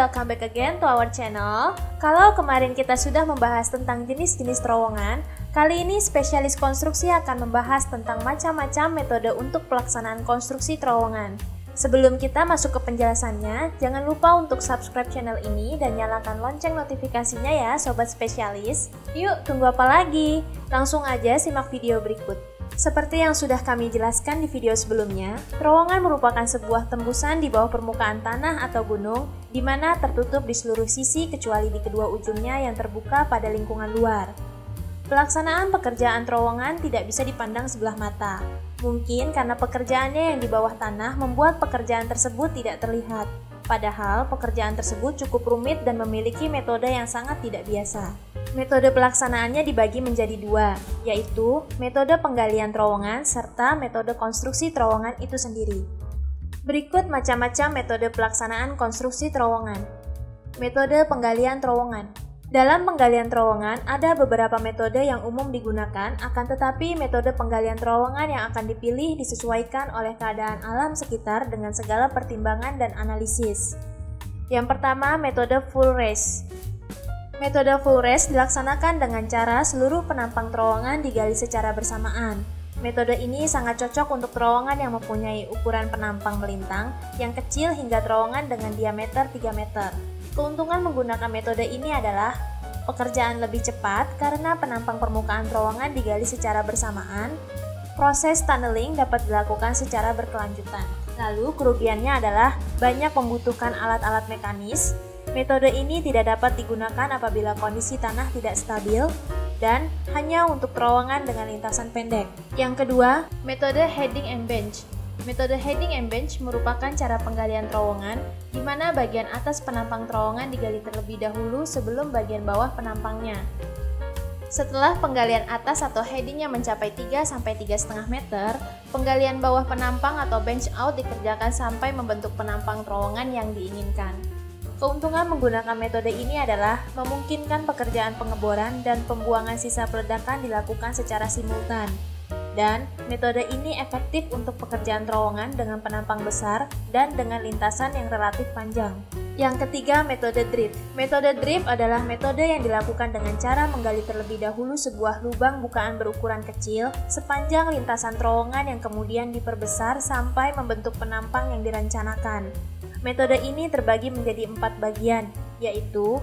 welcome back again to our channel. Kalau kemarin kita sudah membahas tentang jenis-jenis terowongan, kali ini spesialis konstruksi akan membahas tentang macam-macam metode untuk pelaksanaan konstruksi terowongan. Sebelum kita masuk ke penjelasannya, jangan lupa untuk subscribe channel ini dan nyalakan lonceng notifikasinya ya sobat spesialis. Yuk, tunggu apa lagi? Langsung aja simak video berikut. Seperti yang sudah kami jelaskan di video sebelumnya, terowongan merupakan sebuah tembusan di bawah permukaan tanah atau gunung, di mana tertutup di seluruh sisi kecuali di kedua ujungnya yang terbuka pada lingkungan luar. Pelaksanaan pekerjaan terowongan tidak bisa dipandang sebelah mata. Mungkin karena pekerjaannya yang di bawah tanah membuat pekerjaan tersebut tidak terlihat. Padahal pekerjaan tersebut cukup rumit dan memiliki metode yang sangat tidak biasa. Metode pelaksanaannya dibagi menjadi dua, yaitu metode penggalian terowongan serta metode konstruksi terowongan itu sendiri. Berikut macam-macam metode pelaksanaan konstruksi terowongan. Metode penggalian terowongan. Dalam penggalian terowongan, ada beberapa metode yang umum digunakan, akan tetapi metode penggalian terowongan yang akan dipilih disesuaikan oleh keadaan alam sekitar dengan segala pertimbangan dan analisis. Yang pertama, metode full raise. Metode full raise dilaksanakan dengan cara seluruh penampang terowongan digali secara bersamaan. Metode ini sangat cocok untuk terowongan yang mempunyai ukuran penampang melintang yang kecil hingga terowongan dengan diameter 3 meter. Keuntungan menggunakan metode ini adalah pekerjaan lebih cepat karena penampang permukaan terowongan digali secara bersamaan. Proses tunneling dapat dilakukan secara berkelanjutan. Lalu kerugiannya adalah banyak membutuhkan alat-alat mekanis. Metode ini tidak dapat digunakan apabila kondisi tanah tidak stabil dan hanya untuk terowongan dengan lintasan pendek. Yang kedua, metode heading and bench. Metode heading and bench merupakan cara penggalian terowongan di mana bagian atas penampang terowongan digali terlebih dahulu sebelum bagian bawah penampangnya. Setelah penggalian atas atau headingnya mencapai 3-3,5 meter, penggalian bawah penampang atau bench out dikerjakan sampai membentuk penampang terowongan yang diinginkan. Keuntungan menggunakan metode ini adalah memungkinkan pekerjaan pengeboran dan pembuangan sisa peledakan dilakukan secara simultan. Dan metode ini efektif untuk pekerjaan terowongan dengan penampang besar dan dengan lintasan yang relatif panjang. Yang ketiga, metode drift. Metode drift adalah metode yang dilakukan dengan cara menggali terlebih dahulu sebuah lubang bukaan berukuran kecil sepanjang lintasan terowongan yang kemudian diperbesar sampai membentuk penampang yang direncanakan. Metode ini terbagi menjadi 4 bagian, yaitu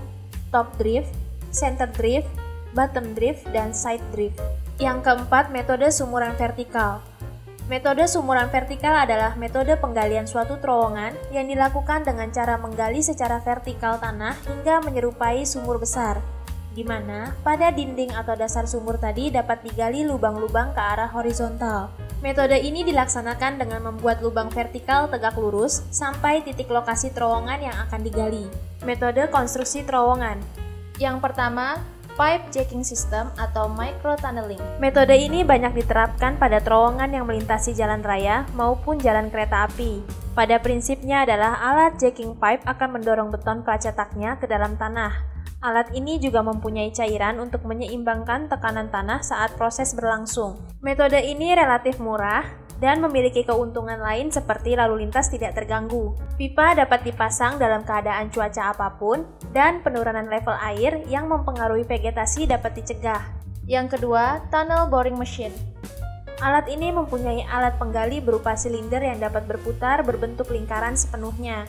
top drift, center drift, bottom drift, dan side drift. Yang keempat, metode sumuran vertikal. Metode sumuran vertikal adalah metode penggalian suatu terowongan yang dilakukan dengan cara menggali secara vertikal tanah hingga menyerupai sumur besar, di mana pada dinding atau dasar sumur tadi dapat digali lubang-lubang ke arah horizontal. Metode ini dilaksanakan dengan membuat lubang vertikal tegak lurus sampai titik lokasi terowongan yang akan digali. Metode konstruksi terowongan. Yang pertama, pipe jacking system atau micro tunneling. Metode ini banyak diterapkan pada terowongan yang melintasi jalan raya maupun jalan kereta api. Pada prinsipnya adalah alat jacking pipe akan mendorong beton pracetaknya ke dalam tanah. Alat ini juga mempunyai cairan untuk menyeimbangkan tekanan tanah saat proses berlangsung. Metode ini relatif murah dan memiliki keuntungan lain seperti lalu lintas tidak terganggu. Pipa dapat dipasang dalam keadaan cuaca apapun dan penurunan level air yang mempengaruhi vegetasi dapat dicegah. Yang kedua, tunnel boring machine. Alat ini mempunyai alat penggali berupa silinder yang dapat berputar berbentuk lingkaran sepenuhnya.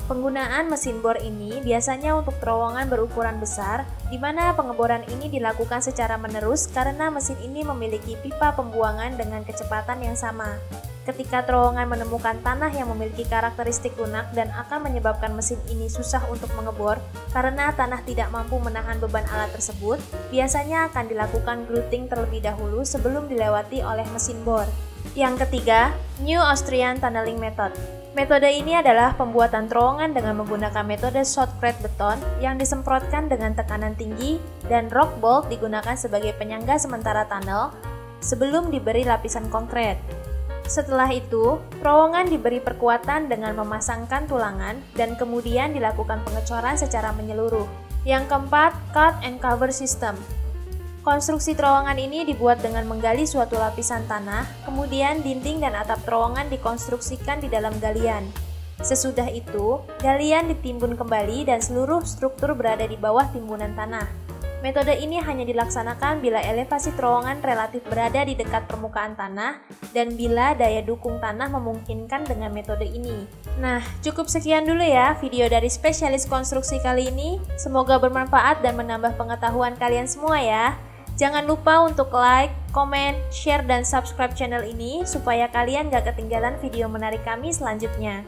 Penggunaan mesin bor ini biasanya untuk terowongan berukuran besar, di mana pengeboran ini dilakukan secara menerus karena mesin ini memiliki pipa pembuangan dengan kecepatan yang sama. Ketika terowongan menemukan tanah yang memiliki karakteristik lunak dan akan menyebabkan mesin ini susah untuk mengebor karena tanah tidak mampu menahan beban alat tersebut, biasanya akan dilakukan gluting terlebih dahulu sebelum dilewati oleh mesin bor. Yang ketiga, New Austrian Tunneling Method. Metode ini adalah pembuatan terowongan dengan menggunakan metode shotcrete beton yang disemprotkan dengan tekanan tinggi dan rock bolt digunakan sebagai penyangga sementara tunnel sebelum diberi lapisan konkret. Setelah itu, terowongan diberi perkuatan dengan memasangkan tulangan dan kemudian dilakukan pengecoran secara menyeluruh. Yang keempat, cut and cover system. Konstruksi terowongan ini dibuat dengan menggali suatu lapisan tanah, kemudian dinding dan atap terowongan dikonstruksikan di dalam galian. Sesudah itu, galian ditimbun kembali dan seluruh struktur berada di bawah timbunan tanah. Metode ini hanya dilaksanakan bila elevasi terowongan relatif berada di dekat permukaan tanah dan bila daya dukung tanah memungkinkan dengan metode ini. Nah, cukup sekian dulu ya video dari spesialis konstruksi kali ini. Semoga bermanfaat dan menambah pengetahuan kalian semua ya. Jangan lupa untuk like, komen, share, dan subscribe channel ini supaya kalian gak ketinggalan video menarik kami selanjutnya.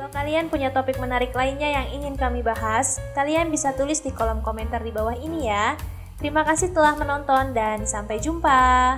Kalau kalian punya topik menarik lainnya yang ingin kami bahas, kalian bisa tulis di kolom komentar di bawah ini ya. Terima kasih telah menonton dan sampai jumpa.